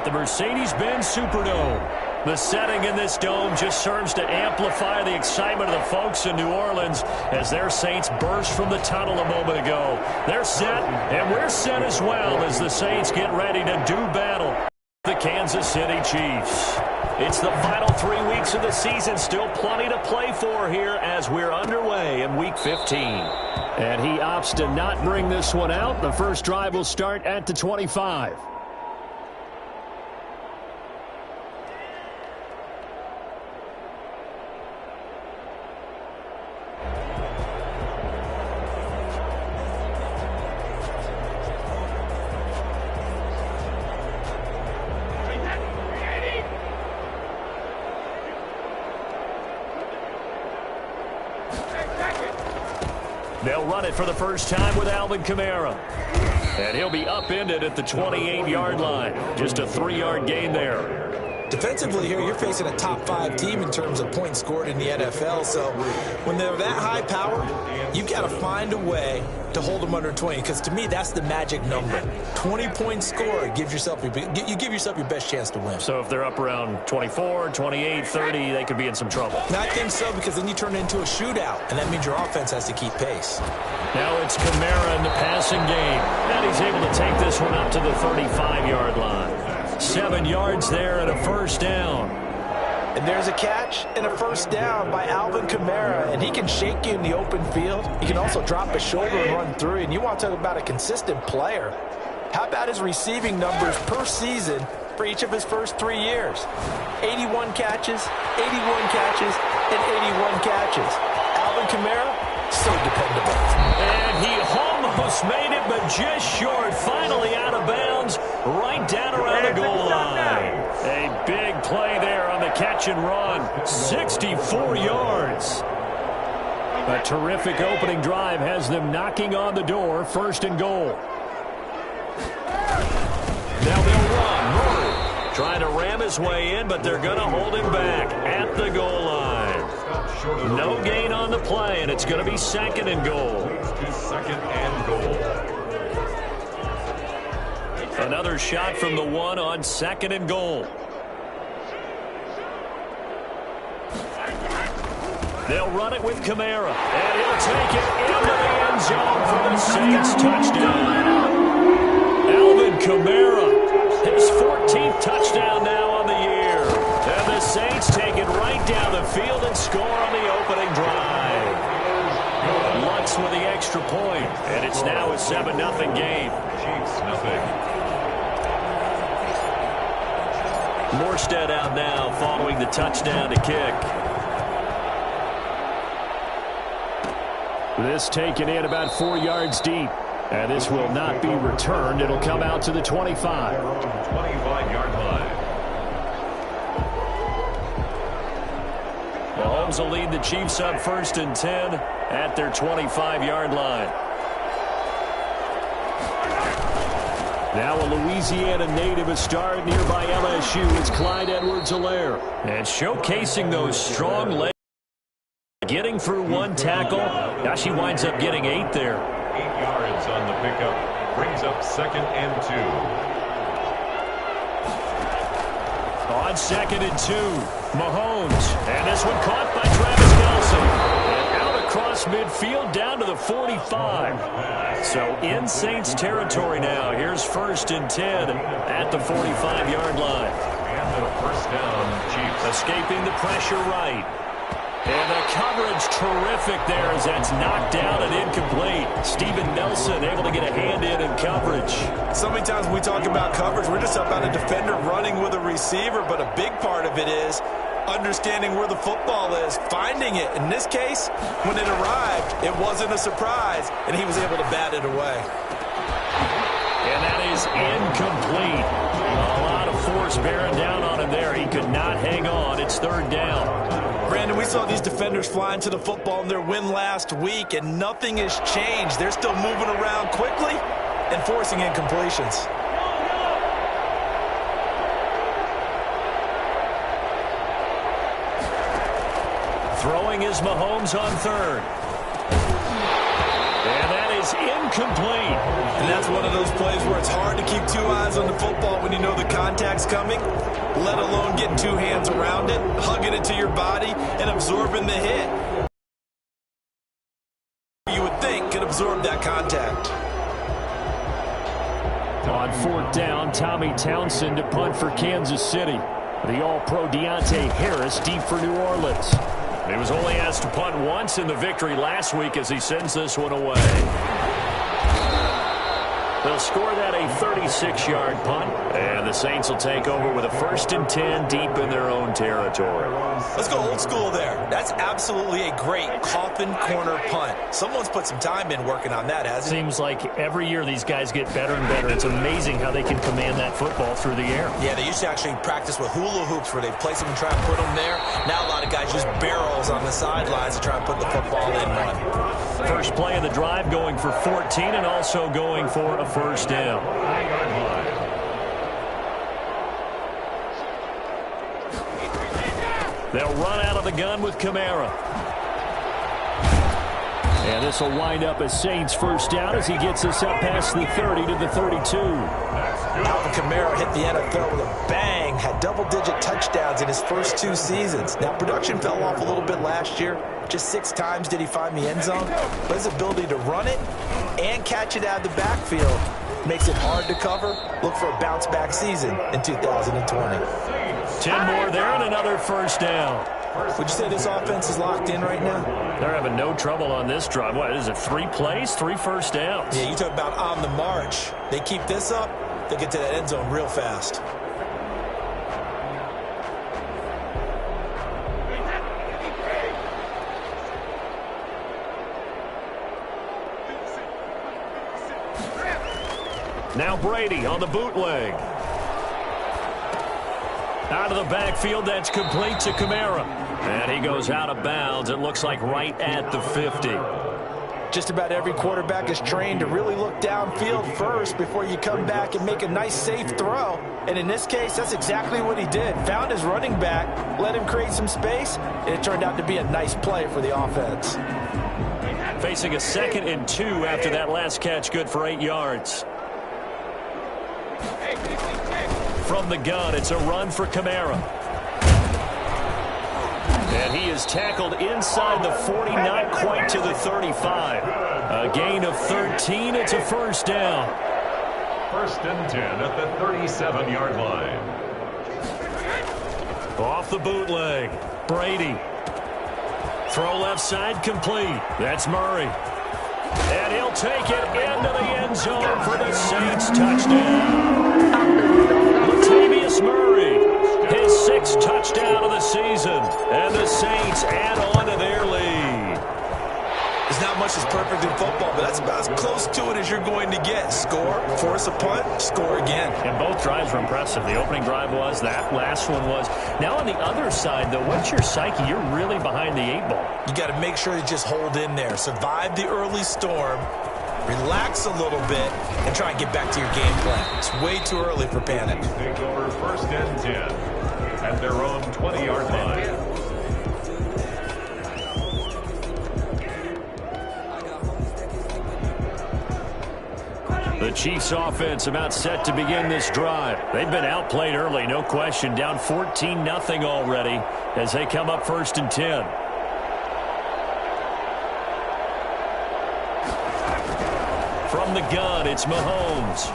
at the Mercedes-Benz Superdome. The setting in this dome just serves to amplify the excitement of the folks in New Orleans as their Saints burst from the tunnel a moment ago. They're set, and we're set as well as the Saints get ready to do battle. The Kansas City Chiefs. It's the final 3 weeks of the season. Still plenty to play for here as we're underway in Week 15. And he opts to not bring this one out. The first drive will start at the 25. They'll run it for the first time with Alvin Kamara. And he'll be upended at the 28-yard line. Just a 3-yard gain there. Defensively here, you're facing a top-5 team in terms of points scored in the NFL. So when they're that high power, you've got to find a way to hold them under 20. Because to me, that's the magic number. 20 points scored, you give yourself your best chance to win. So if they're up around 24, 28, 30, they could be in some trouble. And I think so, because then you turn it into a shootout, and that means your offense has to keep pace. Now it's Kamara in the passing game. And he's able to take this one up to the 35-yard line. 7 yards there and a first down. And there's a catch and a first down by Alvin Kamara, and he can shake you in the open field. He can also drop his shoulder and run through, and you want to talk about a consistent player. How about his receiving numbers per season for each of his first 3 years? 81 catches, 81 catches, and 81 catches. Alvin Kamara, so dependable. And he almost made it, but just short. Finally out of bounds, right down around the goal line. A big play there on the catch and run. 64 yards. A terrific opening drive has them knocking on the door. First and goal. Now they'll run. Murray trying to ram his way in, but they're going to hold him back at the goal line. No gain on the play, and it's going to be second and goal. Second and goal. Another shot from the one on second and goal. They'll run it with Kamara, and he'll take it into the end zone for the Saints touchdown. Alvin Kamara, his 14th touchdown now on the year. And the Saints take it right down the field and score on the opening drive. Lutz with the extra point, and it's now a 7-0 game. Chiefs nothing. Morstead out now following the touchdown to kick. This taken in about 4 yards deep. And this will not be returned. It'll come out to the 25. 25-yard line. Mahomes will lead the Chiefs up first and 10 at their 25-yard line. Now a Louisiana native, a star at nearby LSU. It's Clyde Edwards-Helaire. And showcasing those strong legs. Getting through one tackle. Now she winds up getting 8 there. 8 yards on the pickup. Brings up second and 2. On second and 2, Mahomes. And this one caught by Travis Kelce. And out across midfield down to the 45. So in Saints territory now. Here's first and 10 at the 45-yard line. And the first down, Chiefs. Escaping the pressure right. And the coverage terrific there as that's knocked down and incomplete. Steven Nelson able to get a hand in coverage. So many times when we talk about coverage, we're just about a defender running with a receiver, but a big part of it is understanding where the football is, finding it. In this case, when it arrived, it wasn't a surprise, and he was able to bat it away. And that is incomplete. A lot of force bearing down on him there. He could not hang on. It's third down. Brandon, we saw these defenders flying to the football in their win last week, and nothing has changed. They're still moving around quickly and forcing incompletions. Throwing is Mahomes on third. And that is incomplete. And that's one of those plays where it's hard to keep two eyes on the football when you know the contact's coming, let alone getting two hands around it, hugging it to your body, and absorbing the hit. You would think could absorb that contact. On fourth down, Tommy Townsend to punt for Kansas City. The All-Pro Deontay Harris deep for New Orleans. He was only asked to punt once in the victory last week as he sends this one away. They'll score that a 36-yard punt, and the Saints will take over with a 1st and 10 deep in their own territory. Let's go old school there. That's absolutely a great coffin corner punt. Someone's put some time in working on that, hasn't it? Seems like every year these guys get better and better. It's amazing how they can command that football through the air. Yeah, they used to actually practice with hula hoops where they place them and try and put them there. Now a lot of guys use barrels on the sidelines to try and put the football in one. First play of the drive going for 14 and also going for a 1st down. They'll run out of the gun with Kamara. And this will wind up a Saints 1st down as he gets us up past the 30 to the 32. Alvin Kamara hit the NFL with a bang, had double-digit touchdowns in his first 2 seasons. Now, production fell off a little bit last year. Just 6 times did he find the end zone. But his ability to run it and catch it out of the backfield makes it hard to cover. Look for a bounce-back season in 2020. 10 more there and another 1st down. Would you say this offense is locked in right now? They're having no trouble on this drive. What is it, 3 plays, 3 1st downs? Yeah, you talk about on the march. They keep this up, they get to that end zone real fast. Now Brady on the bootleg. Out of the backfield, that's complete to Kamara. And he goes out of bounds, it looks like right at the 50. Just about every quarterback is trained to really look downfield first before you come back and make a nice, safe throw. And in this case, that's exactly what he did. Found his running back, let him create some space, and it turned out to be a nice play for the offense. Facing a 2nd and 2 after that last catch, good for 8 yards. From the gun, it's a run for Kamara. And he is tackled inside the 40, not quite to the 35. A gain of 13, it's a 1st down. 1st and 10 at the 37-yard line. Off the bootleg, Brady. Throw left side complete. That's Murray. And he'll take it into the end zone for the Saints touchdown. Latavius Murray, his 6th touchdown of the season. And the Saints add on to their lead. There's not much that's perfect in football, but that's about as close to it as you're going to get. Score, force a punt, score again. And both drives were impressive. The opening drive was, that last one was. Now on the other side, though, what's your psyche? You're really behind the 8 ball. You got to make sure you just hold in there. Survive the early storm, relax a little bit, and try and get back to your game plan. It's way too early for panic. Take over 1st and 10 at their own 20-yard line. The Chiefs offense about set to begin this drive. They've been outplayed early, no question. Down 14-0 already as they come up 1st and 10. From the gun, it's Mahomes.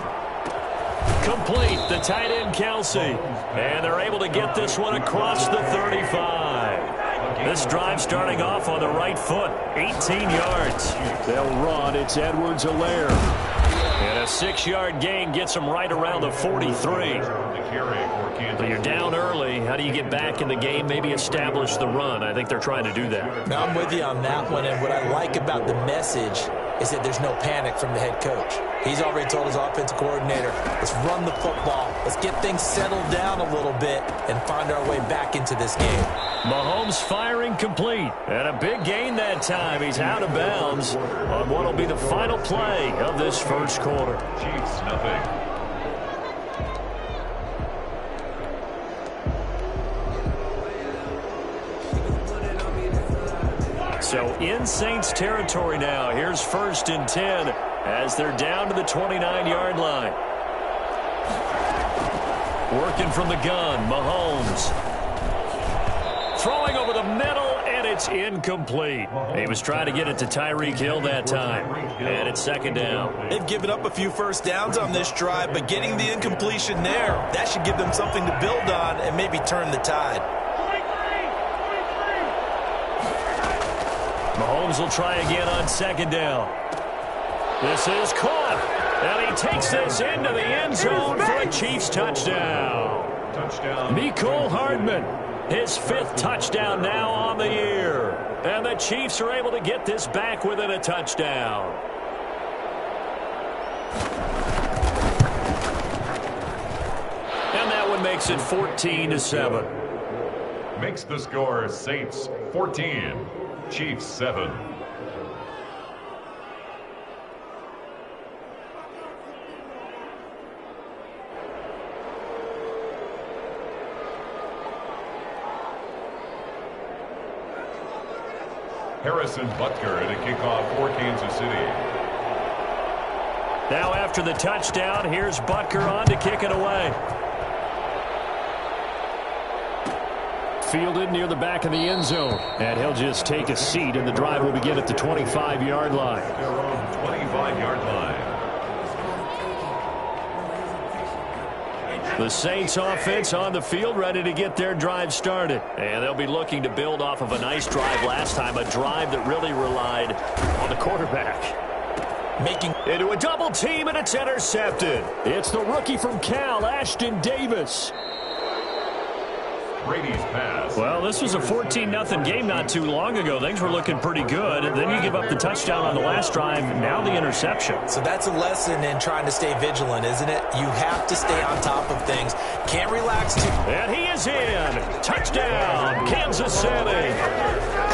Complete, the tight end Kelsey. And they're able to get this one across the 35. This drive starting off on the right foot, 18 yards. They'll run, it's Edwards-Helaire. And a 6-yard gain gets them right around the 43. So you're down early. How do you get back in the game, maybe establish the run? I think they're trying to do that. Now, I'm with you on that one, and what I like about the message is that there's no panic from the head coach. He's already told his offensive coordinator, let's run the football. Let's get things settled down a little bit and find our way back into this game. Mahomes firing complete. And a big gain that time. He's out of bounds on what will be the final play of this 1st quarter. Chiefs, nothing. So in Saints territory now. Here's 1st and 10 as they're down to the 29-yard line. Working from the gun, Mahomes. Throwing over the middle, and it's incomplete. He was trying to get it to Tyreek Hill that time. And it's 2nd down. They've given up a few first downs on this drive, but getting the incompletion there, that should give them something to build on and maybe turn the tide. Mahomes will try again on 2nd down. This is caught, and he takes this into the end zone for a Chiefs touchdown. Mecole Hardman, his 5th touchdown now on the year. And the Chiefs are able to get this back within a touchdown. And that one makes it 14-7. Makes the score Saints 14, Chiefs 7. Harrison Butker at a kickoff for Kansas City. Now after the touchdown, here's Butker on to kick it away. Fielded near the back of the end zone. And he'll just take a seat, and the drive will begin at the 25-yard line. Their own 25-yard line. The Saints offense on the field, ready to get their drive started. And they'll be looking to build off of a nice drive last time, a drive that really relied on the quarterback. Making into a double team, and it's intercepted. It's the rookie from Cal, Ashton Davis. Brady's pass. Well, this was a 14-0 game not too long ago. Things were looking pretty good. And then you give up the touchdown on the last drive, now the interception. So that's a lesson in trying to stay vigilant, isn't it? You have to stay on top of things. Can't relax too. And he is in. Touchdown, Kansas City.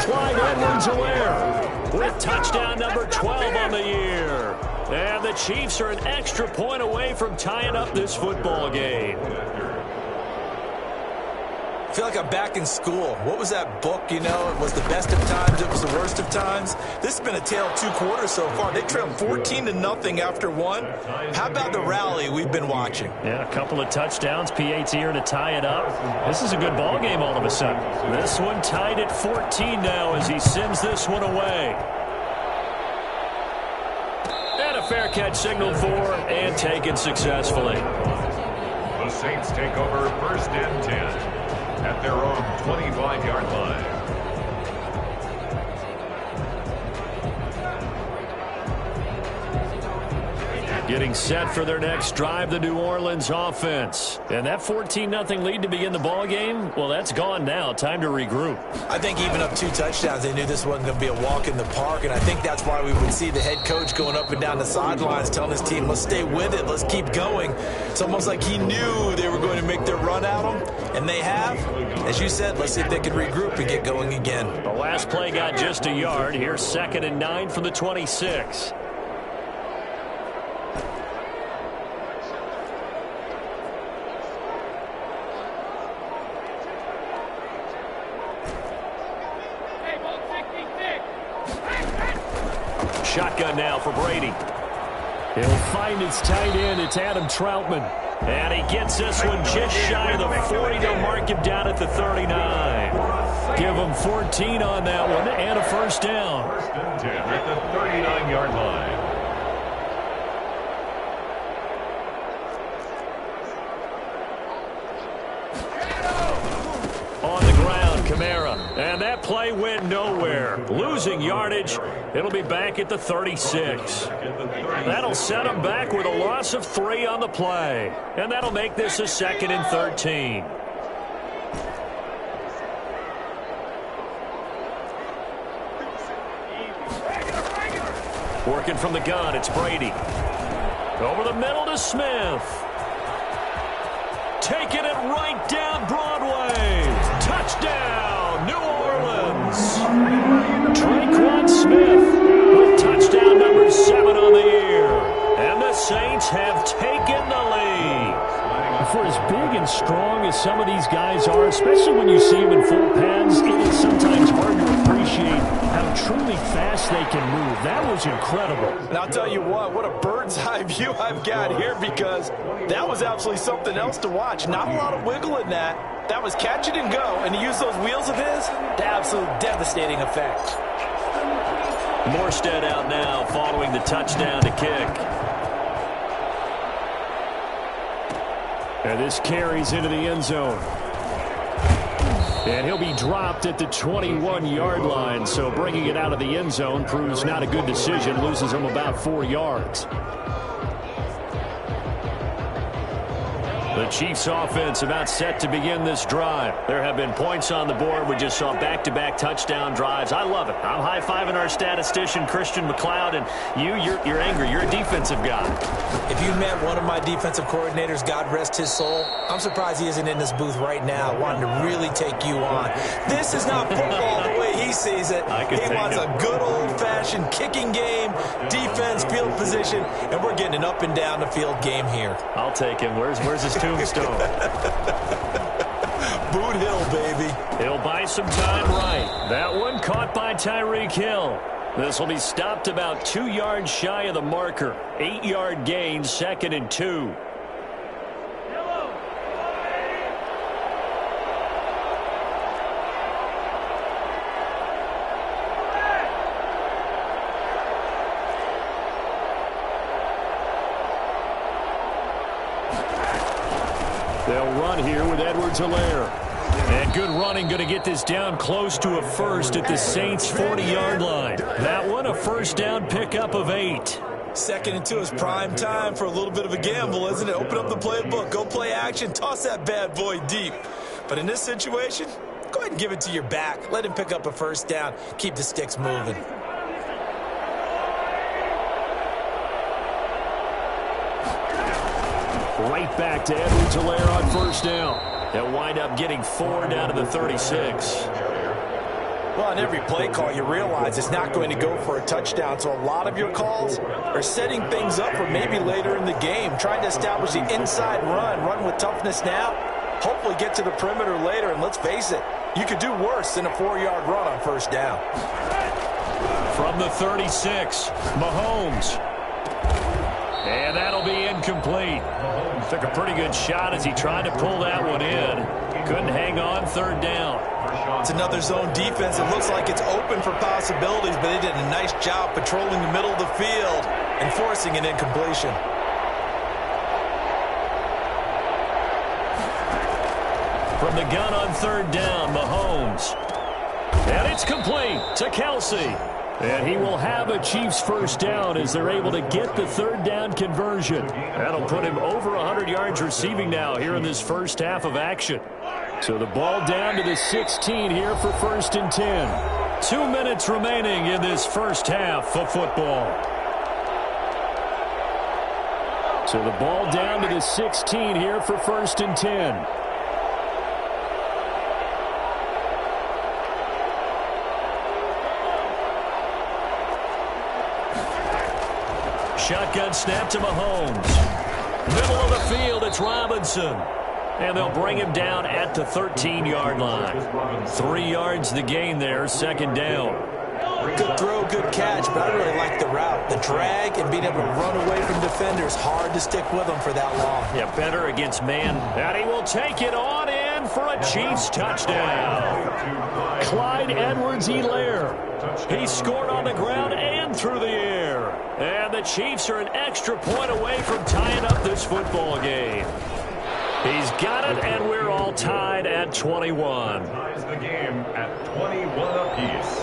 Clyde Edwards-Helaire with touchdown number 12 on the year. And the Chiefs are an extra point away from tying up this football game. I feel like I'm back in school. What was that book, you know? It was the best of times, it was the worst of times. This has been a tale of 2 quarters so far. They trailed 14-0 after 1. How about the rally we've been watching? Yeah, a couple of touchdowns. P.A.'s here to tie it up. This is a good ball game all of a sudden. This one tied at 14 now as he sends this one away. And a fair catch signaled for and taken successfully. The Saints take over 1st and 10. At their own 25-yard line. Getting set for their next drive, the New Orleans offense. And that 14-0 lead to begin the ball game, well, that's gone now. Time to regroup. I think even up 2 touchdowns, they knew this wasn't going to be a walk in the park, and I think that's why we would see the head coach going up and down the sidelines telling his team, let's stay with it, let's keep going. It's almost like he knew they were going to make their run at him, and they have. As you said, let's see if they can regroup and get going again. The last play got just a yard. Here's 2nd and 9 from the 26. Shotgun now for Brady. He'll find his tight end. It's Adam Troutman. And he gets this one just shy of the 40. They'll mark him down at the 39. Give him 14 on that one and a 1st down. 1st and 10 at the 39-yard line. On the ground, Kamara. And that play went nowhere. Losing yardage. It'll be back at the 36. That'll set him back with a loss of 3 on the play. And that'll make this a 2nd and 13. Working from the gun, it's Brady. Over the middle to Smith. Taking it right down Broadway. Touchdown, New Orleans. Traquan Smith with touchdown number 7 on the year. And the Saints have taken the lead. For as big and strong as some of these guys are, especially when you see them in full pads, it is sometimes hard to appreciate how truly fast they can move. That was incredible. And I'll tell you what a bird's eye view I've got here, because that was absolutely something else to watch. Not a lot of wiggle in that. That was catch it and go, and to use those wheels of his, the absolute devastating effect. Morstead out now following the touchdown to kick. And this carries into the end zone. And he'll be dropped at the 21-yard line, so bringing it out of the end zone proves not a good decision, loses him about 4 yards. The Chiefs offense about set to begin this drive. There have been points on the board. We just saw back-to-back touchdown drives. I love it. I'm high-fiving our statistician, Christian McLeod, and you're angry. You're a defensive guy. If you met one of my defensive coordinators, God rest his soul, I'm surprised he isn't in this booth right now wanting to really take you on. This is not football the way he sees it. He wants a good old-fashioned kicking game, defense, field position, and we're getting an up-and-down-the-field game here. I'll take him. Where's his tombstone? Boot Hill, baby. He'll buy some time right. That one caught by Tyreek Hill. This will be stopped about 2 yards shy of the marker. 8-yard gain, 2nd and 2. They'll run here with Edwards-Helaire. And good running, going to get this down close to a first at the Saints' 40-yard line. That one, a first down pickup of 8. 2nd and 2 is prime time for a little bit of a gamble, isn't it? Open up the playbook, go play action, toss that bad boy deep. But in this situation, go ahead and give it to your back. Let him pick up a first down. Keep the sticks moving. Right back to Edwards-Helaire on first down. They'll wind up getting 4 down to the 36. Well, on every play call, you realize it's not going to go for a touchdown, so a lot of your calls are setting things up for maybe later in the game, trying to establish the inside run with toughness now, hopefully get to the perimeter later, and let's face it, you could do worse than a 4-yard run on first down. From the 36, Mahomes. And that'll be incomplete. Took a pretty good shot as he tried to pull that one in. Couldn't hang on, 3rd down. It's another zone defense. It looks like it's open for possibilities, but they did a nice job patrolling the middle of the field and forcing an incompletion. From the gun on 3rd down, Mahomes. And it's complete to Kelsey. And he will have a Chiefs first down as they're able to get the 3rd down conversion. That'll put him over 100 yards receiving now here in this first half of action. So the ball down to the 16 here for 1st and 10. 2 minutes remaining in this first half of football. So the ball down to the 16 here for 1st and 10. Shotgun snap to Mahomes. Middle of the field, it's Robinson. And they'll bring him down at the 13-yard line. 3 yards the gain there, 2nd down. Good throw, good catch, but I really like the route. The drag and being able to run away from defenders, hard to stick with them for that long. Yeah, better against man. And he will take it on in for a Chiefs touchdown. Clyde Edwards-Helaire. He scored on the ground and through the air. And the Chiefs are an extra point away from tying up this football game. He's got it, and we're all tied at 21. Ties the game at 21 apiece.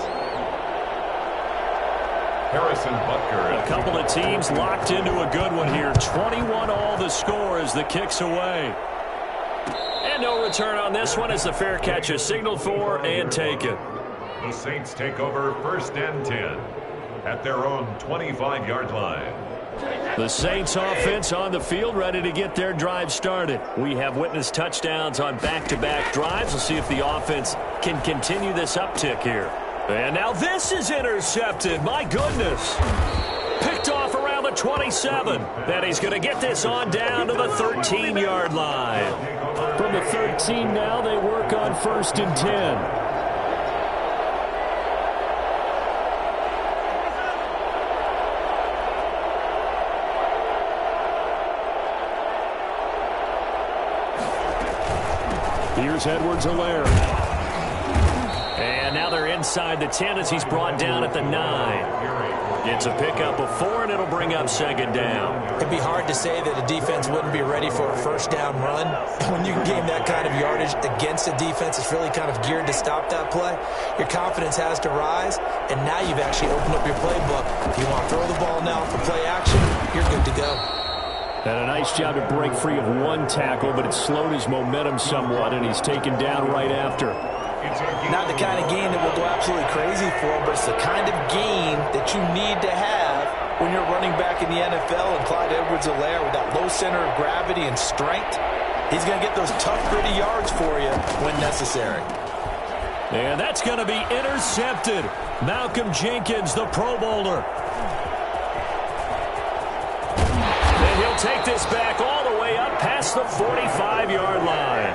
Harrison Butker. A couple of teams locked into a good one here. 21 all the score as the kick's away. And no return on this one as the fair catch is signaled for and taken. The Saints take over 1st and 10 at their own 25-yard line. The Saints offense on the field ready to get their drive started. We have witnessed touchdowns on back-to-back drives. We'll see if the offense can continue this uptick here. And now this is intercepted. My goodness. Picked off around the 27. And he's going to get this on down to the 13-yard line. the 13 now. They work on 1st and 10. Here's Edwards-Helaire. And now they're inside the 10 as he's brought down at the 9. It's a pickup of 4, and it'll bring up 2nd down. It'd be hard to say that a defense wouldn't be ready for a 1st down run. When you can gain that kind of yardage against a defense that's really kind of geared to stop that play, your confidence has to rise, and now you've actually opened up your playbook. If you want to throw the ball now for play action, you're good to go. And a nice job to break free of 1 tackle, but it slowed his momentum somewhat, and he's taken down right after. Not the kind of game that we'll go absolutely crazy for, but it's the kind of game that you need to have when you're running back in the NFL. And Clyde Edwards-Helaire, with that low center of gravity and strength, he's going to get those tough, gritty yards for you when necessary. And that's going to be intercepted. Malcolm Jenkins, the Pro Bowler. He'll take this back all the way up past the 45-yard line.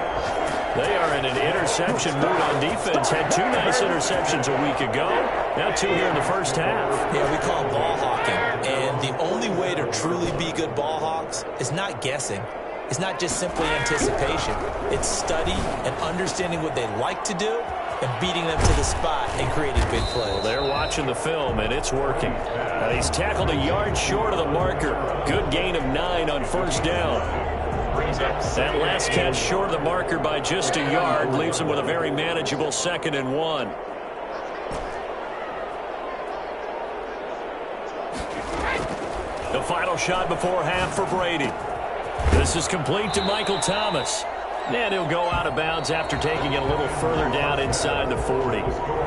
They are in an interception mood on defense. Had 2 nice interceptions a week ago. Now 2 here in the first half. Yeah, we call it ball hawking. And the only way to truly be good ball hawks is not guessing. It's not just simply anticipation. It's study and understanding what they like to do and beating them to the spot and creating big plays. Well, they're watching the film, and it's working. Now, he's tackled a yard short of the marker. Good gain of 9 on 1st down. That last catch short of the marker by just a yard leaves him with a very manageable 2nd and 1. The final shot before half for Brady. This is complete to Michael Thomas. And he'll go out of bounds after taking it a little further down inside the 40.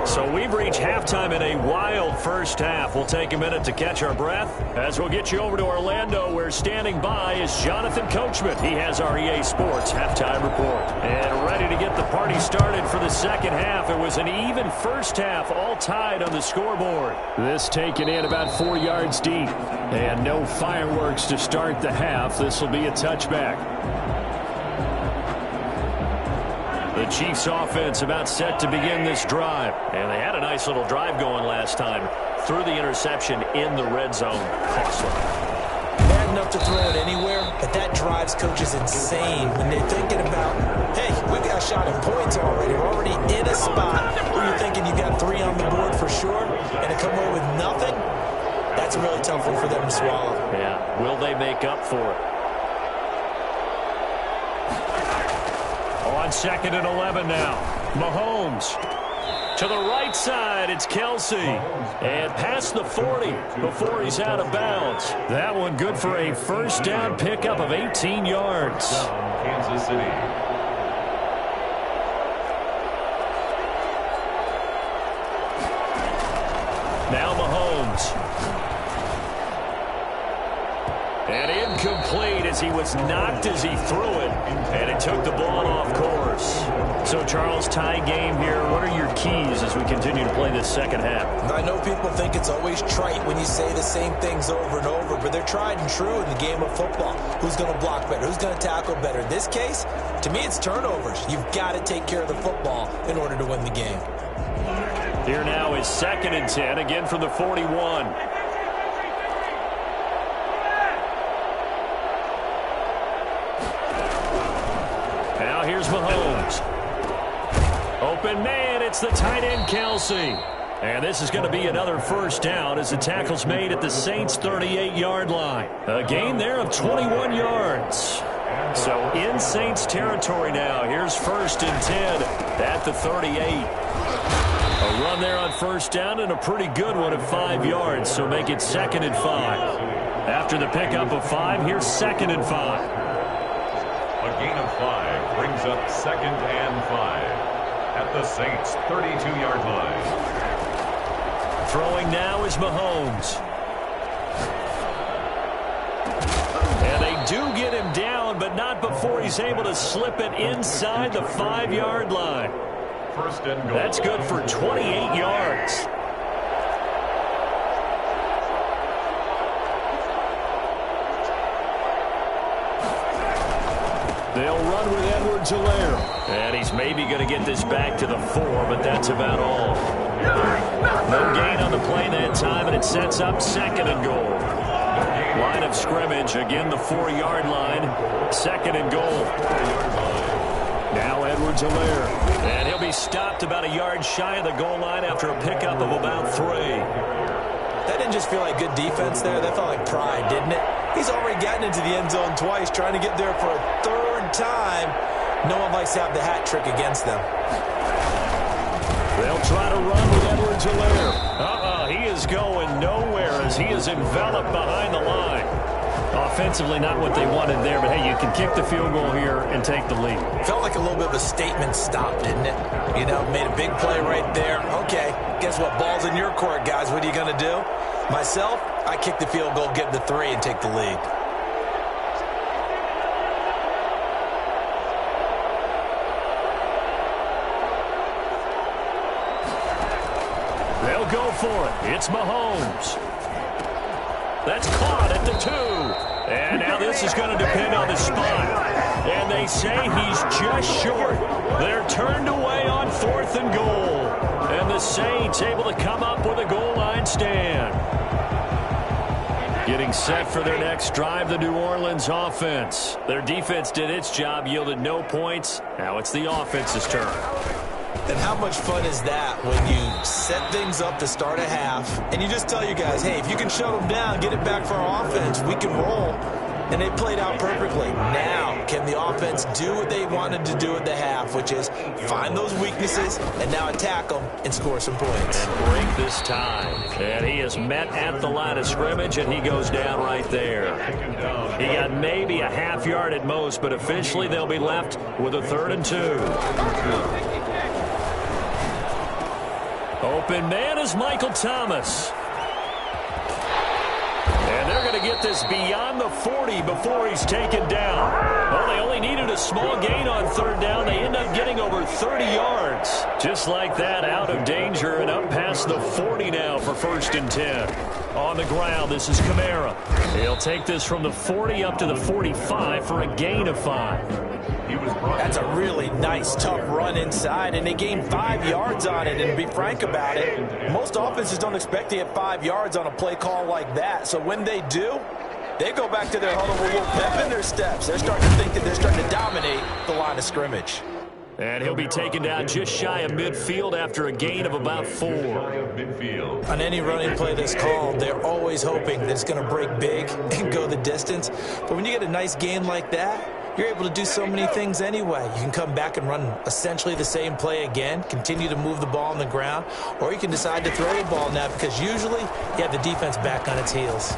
So we've reached halftime in a wild first half. We'll take a minute to catch our breath as we'll get you over to Orlando, where standing by is Jonathan Coachman. He has our EA Sports halftime report. And ready to get the party started for the second half. It was an even first half, all tied on the scoreboard. This taken in about 4 yards deep. And no fireworks to start the half. This will be a touchback. The Chiefs offense about set to begin this drive. And they had a nice little drive going last time. Threw the interception in the red zone. Costly. Bad enough to throw it anywhere, but that drives coaches insane when they're thinking about, hey, we got a shot at points already. We're already in a spot where you're thinking you got 3 on the board for sure, and to come away with nothing, that's a really tough one for them to swallow. Yeah, will they make up for it? On 2nd and 11 now. Mahomes. To the right side, it's Kelsey. And past the 40 before he's out of bounds. That one good for a 1st down pickup of 18 yards. Kansas City. Now Mahomes. And incomplete as he was knocked as he threw it. And it took the ball off course. So, Charles, tie game here. What are your keys as we continue to play this second half? I know people think it's always trite when you say the same things over and over, but they're tried and true in the game of football. Who's going to block better? Who's going to tackle better? In this case, to me, it's turnovers. You've got to take care of the football in order to win the game. Here now is 2nd and 10, again from the 41. Now here's Mahomes. Open man, it's the tight end Kelsey. And this is going to be another 1st down as the tackle's made at the Saints' 38-yard line. A gain there of 21 yards. So in Saints territory now. Here's 1st and 10 at the 38. A run there on 1st down and a pretty good one at 5 yards. So make it 2nd and 5. After the pickup of 5, here's 2nd and 5. A gain of 5 brings up 2nd and 5 at the Saints' 32-yard line. Throwing now is Mahomes. And they do get him down, but not before he's able to slip it inside the 5-yard line. 1st and goal. That's good for 28 yards. They'll run with Edwards-Helaire. And he's maybe going to get this back to the 4, but that's about all. No gain on the play that time, and it sets up 2nd and goal. Line of scrimmage, again the 4-yard line. 2nd and goal. Now Edwards-Helaire. And he'll be stopped about a yard shy of the goal line after a pickup of about 3. That didn't just feel like good defense there. That felt like pride, didn't it? He's already gotten into the end zone twice, trying to get there for a 3rd time. No one likes to have the hat trick against them. They'll try to run with Edwards-Helaire. He is going nowhere as he is enveloped behind the line. Offensively, not what they wanted there, but hey, you can kick the field goal here and take the lead. Felt like a little bit of a statement stop, didn't it? You know, made a big play right there. Okay, guess what? Ball's in your court, guys. What are you going to do? Myself, I kick the field goal, get the 3, and take the lead. They'll go for it. It's Mahomes. That's caught at the 2. And now this is going to depend on the spot. And they say he's just short. They're turned away on 4th and goal. And the Saints able to come up with a goal line stand. Getting set for their next drive, the New Orleans offense. Their defense did its job, yielded no points. Now it's the offense's turn. And how much fun is that when you set things up to start a half and you just tell your guys, hey, if you can shut them down, get it back for our offense, we can roll. And they played out perfectly. Now, can the offense do what they wanted to do at the half, which is find those weaknesses and now attack them and score some points. And break this time. And he is met at the line of scrimmage, and he goes down right there. He got maybe a half yard at most, but officially they'll be left with a 3rd and 2. Open man is Michael Thomas. And they're going to get this beyond the 40 before he's taken down. Well, they only needed a small gain on 3rd down. They end up getting over 30 yards. Just like that, out of danger and up past the 40 now for 1st and 10. On the ground, this is Kamara. He'll take this from the 40 up to the 45 for a gain of 5. That's a really nice, tough run inside, and they gained 5 yards on it. And to be frank about it, most offenses don't expect to get 5 yards on a play call like that. So when they do, they go back to their huddle with a little pep in their steps. They're starting to think that they're starting to dominate the line of scrimmage. And he'll be taken down just shy of midfield after a gain of about 4. On any running play that's called, they're always hoping that it's going to break big and go the distance. But when you get a nice gain like that, you're able to do so many things anyway. You can come back and run essentially the same play again, continue to move the ball on the ground, or you can decide to throw the ball now because usually you have the defense back on its heels.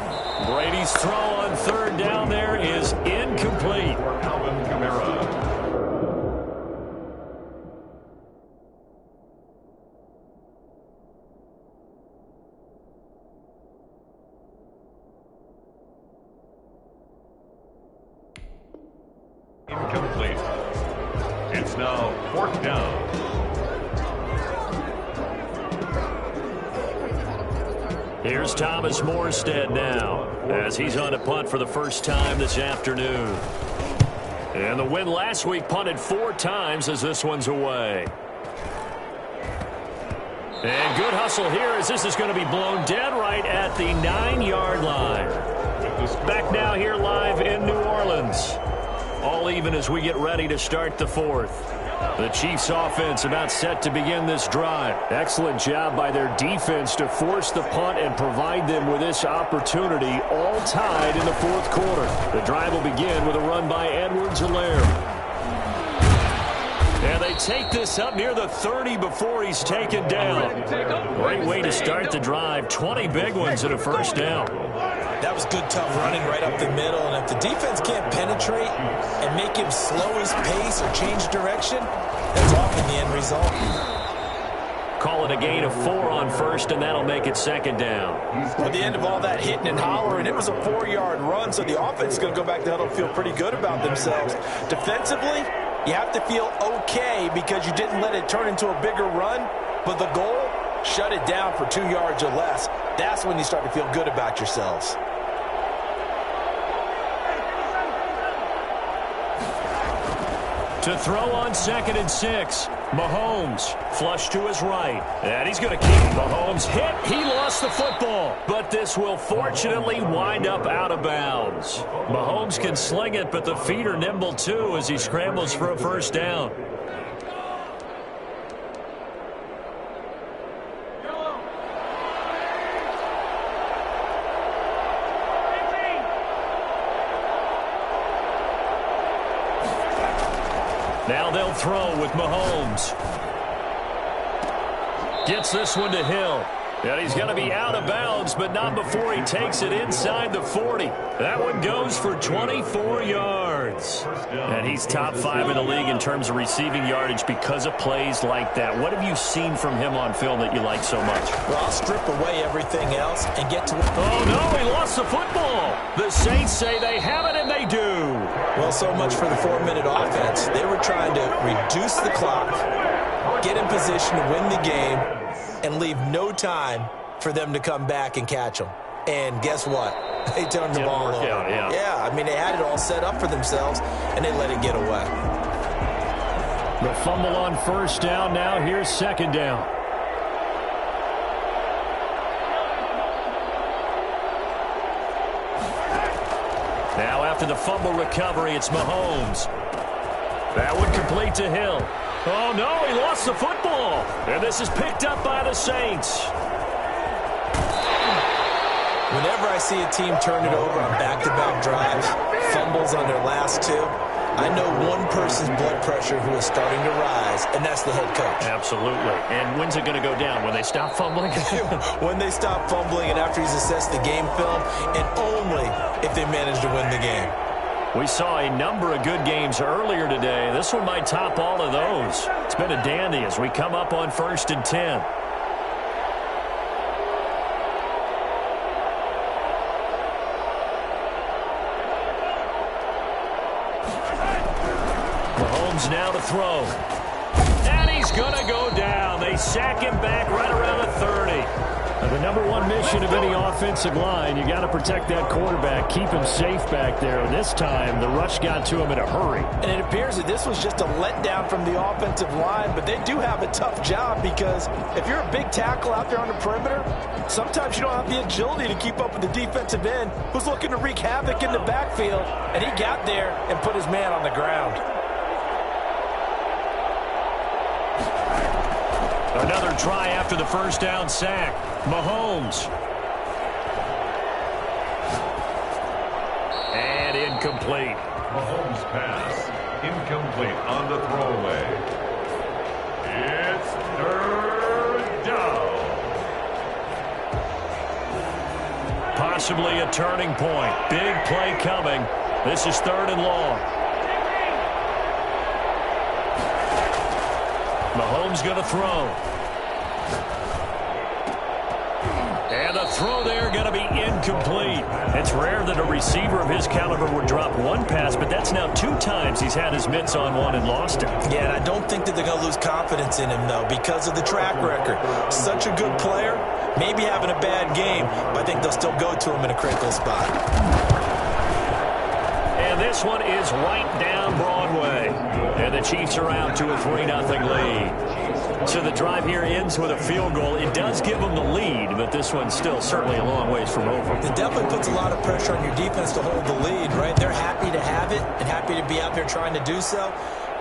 Brady's throw on 3rd down there is incomplete. Alvin Kamara. Incomplete. It's now 4th down. Here's Thomas Morstead now as he's on a punt for the first time this afternoon. And the win last week punted 4 times as this one's away. And good hustle here as this is going to be blown dead right at the 9-yard line. Back now here live in New Orleans. All even as we get ready to start the 4th. The Chiefs offense about set to begin this drive. Excellent job by their defense to force the punt and provide them with this opportunity, all tied in the 4th quarter. The drive will begin with a run by Edwards-Helaire. And they take this up near the 30 before he's taken down. Great way to start the drive. 20 big ones and a 1st down. That was good, tough running right up the middle. And if the defense can't penetrate and make him slow his pace or change direction, that's often the end result. Call it a gain of 4 on 1st, and that'll make it 2nd down. At the end of all that hitting and hollering, it was a 4-yard run, so the offense is going to go back to the huddle and feel pretty good about themselves. Defensively, you have to feel okay because you didn't let it turn into a bigger run, but the goal, shut it down for 2 yards or less. That's when you start to feel good about yourselves. To throw on 2nd and 6. Mahomes flush to his right. And he's going to keep. Mahomes hit. He lost the football. But this will fortunately wind up out of bounds. Mahomes can sling it, but the feet are nimble too as he scrambles for a first down. Now they'll throw with Mahomes. Gets this one to Hill. And he's going to be out of bounds, but not before he takes it inside the 40. That one goes for 24 yards. And he's top 5 in the league in terms of receiving yardage because of plays like that. What have you seen from him on film that you like so much? Well, I'll strip away everything else and get to... Oh, no, he lost the football. The Saints say they have it, and they do. Well, so much for the 4-minute offense. They were trying to reduce the clock, get in position to win the game, and leave no time for them to come back and catch them. And guess what? They turned the ball over. Yeah, I mean, they had it all set up for themselves, and they let it get away. The fumble on first down. Now here's second down. Now after the fumble recovery, it's Mahomes. That one complete to Hill. Oh, no, he lost the football. And this is picked up by the Saints. Whenever I see a team turn it over on back-to-back drives, fumbles on their last two, I know one person's blood pressure who is starting to rise, and that's the head coach. Absolutely. And when's it going to go down? When they stop fumbling? When they stop fumbling and after he's assessed the game film, and only if they manage to win the game. We saw a number of good games earlier today. This one might top all of those. It's been a dandy as we come up on 1st and 10. Mahomes now to throw. And he's going to go down. They sack him back right around the 30. The number one mission of any offensive line, you got to protect that quarterback, keep him safe back there. And this time, the rush got to him in a hurry. And it appears that this was just a letdown from the offensive line, but they do have a tough job because if you're a big tackle out there on the perimeter, sometimes you don't have the agility to keep up with the defensive end who's looking to wreak havoc in the backfield, and he got there and put his man on the ground. Another try after the first down sack. Mahomes. And incomplete. Mahomes' pass. Incomplete on the throwaway. It's 3rd down. Possibly a turning point. Big play coming. This is 3rd and long. Mahomes going to throw. And the throw there going to be incomplete. It's rare that a receiver of his caliber would drop one pass, but that's now 2 times he's had his mitts on one and lost it. Yeah, and I don't think that they're going to lose confidence in him, though, because of the track record. Such a good player, maybe having a bad game, but I think they'll still go to him in a critical spot. And this one is right down Broadway. And the Chiefs are out to a 3-0 lead. So the drive here ends with a field goal. It does give them the lead, but this one's still certainly a long ways from over. It definitely puts a lot of pressure on your defense to hold the lead, right? They're happy to have it and happy to be out there trying to do so.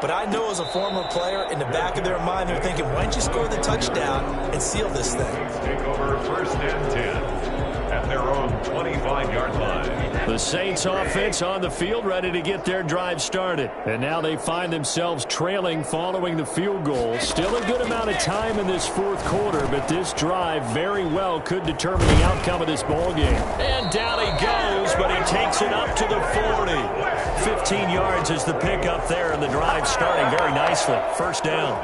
But I know as a former player, in the back of their mind, they're thinking, why don't you score the touchdown and seal this thing? Take over 1st and 10 at their own 25-yard line. The Saints offense on the field ready to get their drive started. And now they find themselves trailing following the field goal. Still a good amount of time in this 4th quarter, but this drive very well could determine the outcome of this ball game. And down he goes, but he takes it up to the 40. 15 yards is the pickup there, and the drive starting very nicely. First down.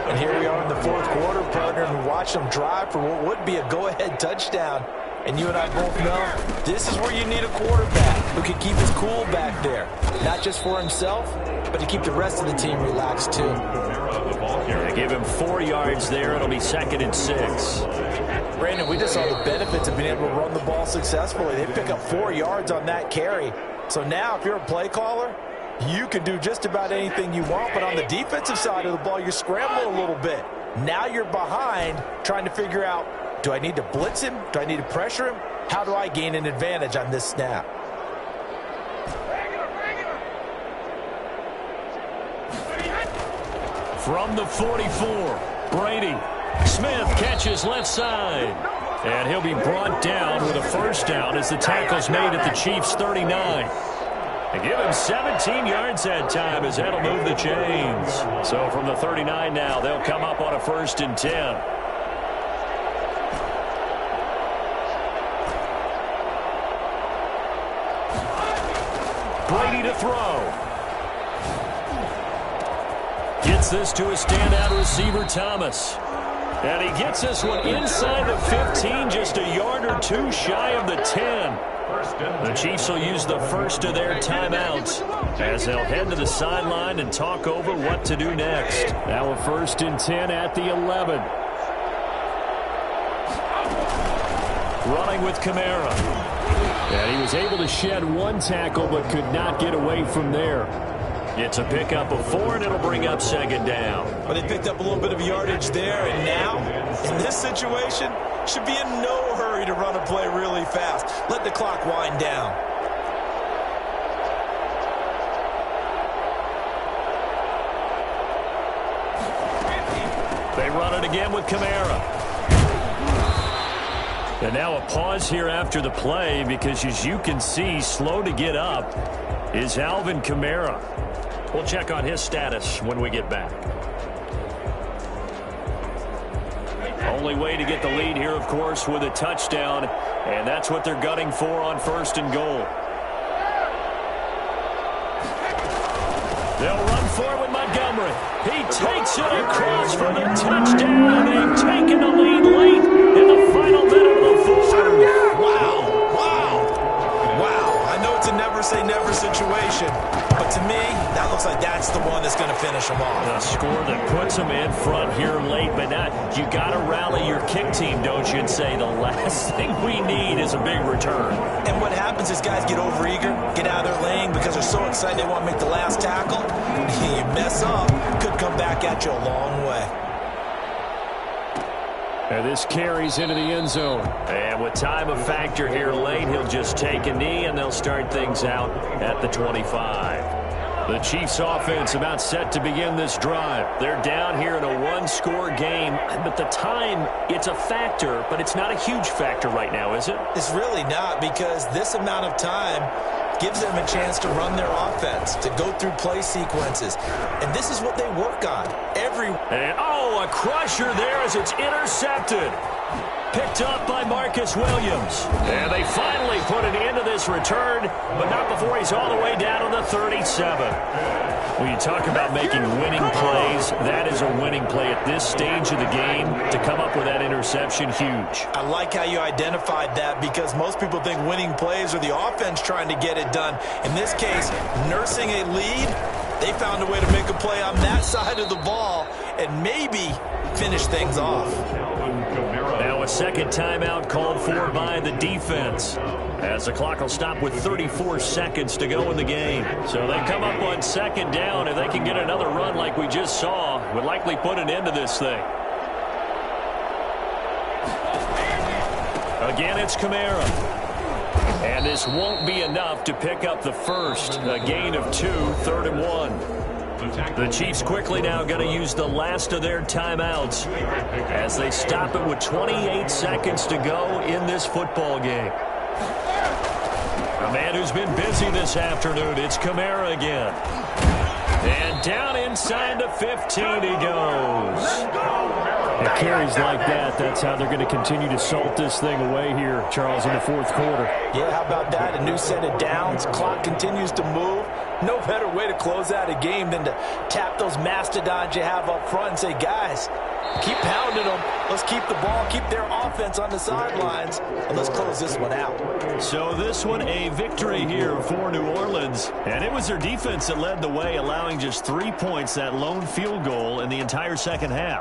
And here we are in the 4th quarter, partner, and watch them drive for what would be a go-ahead touchdown. And you and I both know this is where you need a quarterback who can keep his cool back there. Not just for himself, but to keep the rest of the team relaxed too. They give him 4 yards there. It'll be 2nd and 6. Brandon, we just saw the benefits of being able to run the ball successfully. They pick up 4 yards on that carry. So now if you're a play caller, You can do just about anything you want, but on the defensive side of the ball, you're scrambling a little bit. Now you're behind, trying to figure out, do I need to blitz him? Do I need to pressure him? How do I gain an advantage on this snap? From the 44, Brady. Smith catches left side. And he'll be brought down with a first down as the tackle's made at the Chiefs' 39. They give him 17 yards that time as that'll move the chains. So from the 39 now, they'll come up on a 1st and 10. Brady to throw. Gets this to a standout receiver, Thomas. And he gets this one inside the 15, just a yard or two shy of the 10. The Chiefs will use the first of their timeouts as they'll head to the sideline and talk over what to do next. Now a 1st and 10 at the 11. Running with Kamara. And he was able to shed one tackle but could not get away from there. It's a pickup of 4, and it'll bring up 2nd down. Well, they picked up a little bit of yardage there, and now, in this situation, should be in no hurry to run a play really fast. Let the clock wind down. They run it again with Kamara. And now a pause here after the play because, as you can see, slow to get up is Alvin Kamara. We'll check on his status when we get back. Only way to get the lead here, of course, with a touchdown, and that's what they're gunning for on 1st and goal. They'll run for it with Montgomery. He takes it across for the touchdown. They've taken the lead late in the final minute of the 4th. Wow. I know it's a never-say-never situation, but to me, that looks like that's the one that's going to finish them off. A score that puts them in front here late, but not. You got to rally your kick team, don't you, and say the last thing we need is a big return. And what happens is guys get overeager, get out of their lane because they're so excited they want to make the last tackle. You mess up, could come back at you a long way. And this carries into the end zone. And with time a factor here late, he'll just take a knee, and they'll start things out at the 25. The Chiefs offense about set to begin this drive. They're down here in a one-score game, but the time, it's a factor, but it's not a huge factor right now, is it? It's really not, because this amount of time gives them a chance to run their offense, to go through play sequences. And this is what they work on And, a crusher there as it's intercepted. Picked up by Marcus Williams. And they finally put an end to this return, but not before he's all the way down on the 37. When you talk about making winning plays, that is a winning play at this stage of the game. To come up with that interception, huge. I like how you identified that, because most people think winning plays are the offense trying to get it done. In this case, nursing a lead, they found a way to make a play on that side of the ball and maybe finish things off. Now a second timeout called for by the defense, as the clock will stop with 34 seconds to go in the game. So they come up on 2nd down. If they can get another run like we just saw, would likely put an end to this thing. Again, it's Kamara. And this won't be enough to pick up the first. A gain of 2, 3rd and 1. The Chiefs quickly now going to use the last of their timeouts as they stop it with 28 seconds to go in this football game. A man who's been busy this afternoon, it's Kamara again. And down inside the 15 he goes. And carries like that, that's how they're going to continue to salt this thing away here, Charles, in the 4th quarter. Yeah, how about that? A new set of downs. Clock continues to move. No better way to close out a game than to tap those mastodons you have up front and say, guys, keep pounding them. Let's keep the ball, keep their offense on the sidelines, and let's close this one out. So this one a victory here for New Orleans. And it was their defense that led the way, allowing just 3 points, that lone field goal in the entire second half.